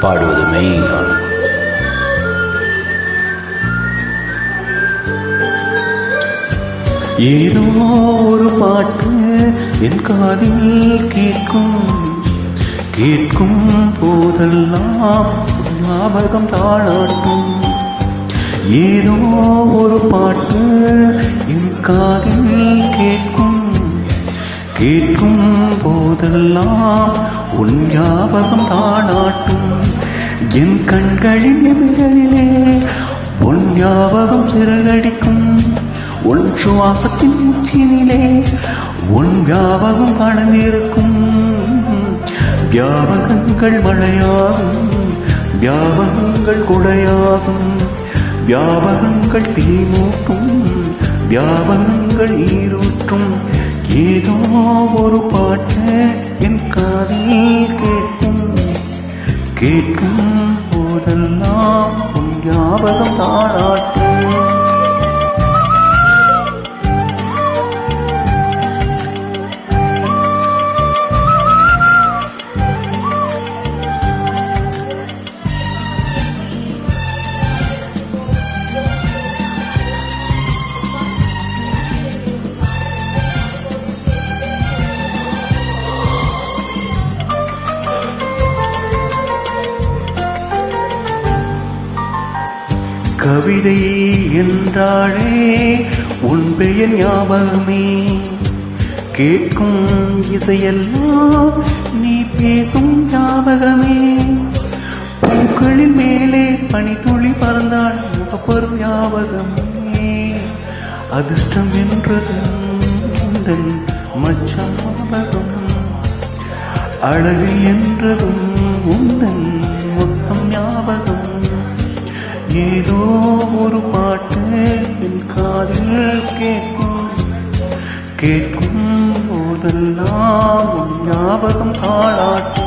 பாடுவது மெய்ஞானம். ஏதோ ஒரு பாட்டு என் காதில் கேட்கும் கேட்கும் போதெல்லாம் ஞாபகம் தாளாட்டும். ஏதோ ஒரு பாட்டு என் காதில் கேட்கும் கேட்கும் போதெல்லாம் உன் ஞாபகம் தாளாட்டும். என் கண்களின் நிமிடங்களிலே உன் ஞாபகம் சிறகடிக்கும். உன் சுவாசத்தின் உச்சியிலே உன் ஞாபகம் கலந்திருக்கும். வியாபகங்கள் மழையாகும், வியாபகங்கள் குடையாகும், வியாபகங்கள் தீமூட்டும், வியாபகங்கள் நீரூற்றும். ஏதோ ஒரு பாட்டு என் காதில் கேட்கும் கேட்கும் போதெல்லாம் உன் ஞாபகம் தாளாட்டும். கவிதை என்றாளே உன் பெயர் ஞாபகமே. கேட்கும் இசையெல்லாம் நீ பேசும் ஞாபகமே. பூக்களின் மேலே பனித்துளி பறந்தாள் முகப்பெரும் ஞாபகமே. அதிர்ஷ்டம் என்றதும் உந்தன் மச்சாபகம், அழகு என்றதும் உந்தன் மொத்தம் ஞாபகம். ஏதோ ஒரு பாட்டு என் காதில் கேட்கும் கேட்கும் போதெல்லாம் உன் ஞாபகம் தாளாட்டும்.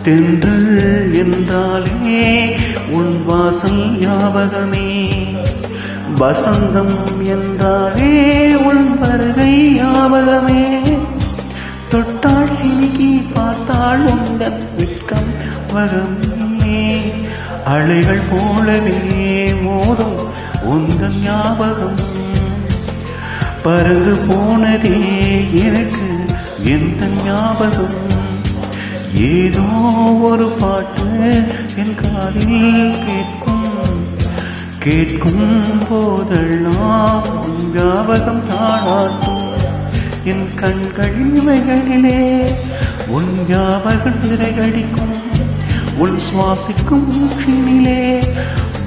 தென்றல் என்றாலே உன் வாசல் ஞாபகமே. வசந்தம் என்றாலே உன் வருகை ஞாபகமே. தொட்டாள் சினிக்கி பார்த்தாள் உந்தன் வெட்கம் வகமே. அலைகள் போலவே மோதும் உந்தன் ஞாபகம். பறந்து போனதே எனக்கு எந்த ஞாபகம். ஏதோ ஒரு பாட்டு என் காதில் கேட்கும் கேட்கும் போதெல்லாம் உன் ஞாபகம் தாளாட்டும். என் கண்களின் இவைகளிலே உன் ஞாபகம் திரைகடிக்கும். உன் சுவாசிக்கும் மூச்சினிலே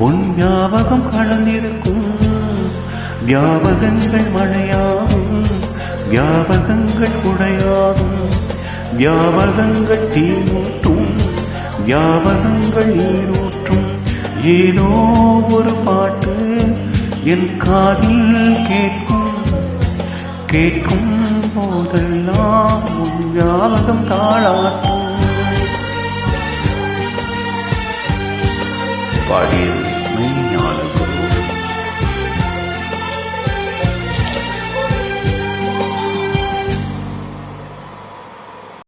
உன் ஞாபகம் கலந்திருக்கும். வியாபகங்கள் மழையாகும், வியாபகங்கள் குடையாகும், வியாபகங்கள் தீமூட்டும், வியாபகங்கள் நீரூற்றும். ஏதோ ஒரு பாட்டு என் காதில் கேட்கும் கேட்கும் போதெல்லாம் உன் ஞாபகம் தாளாட்டும். பாடியது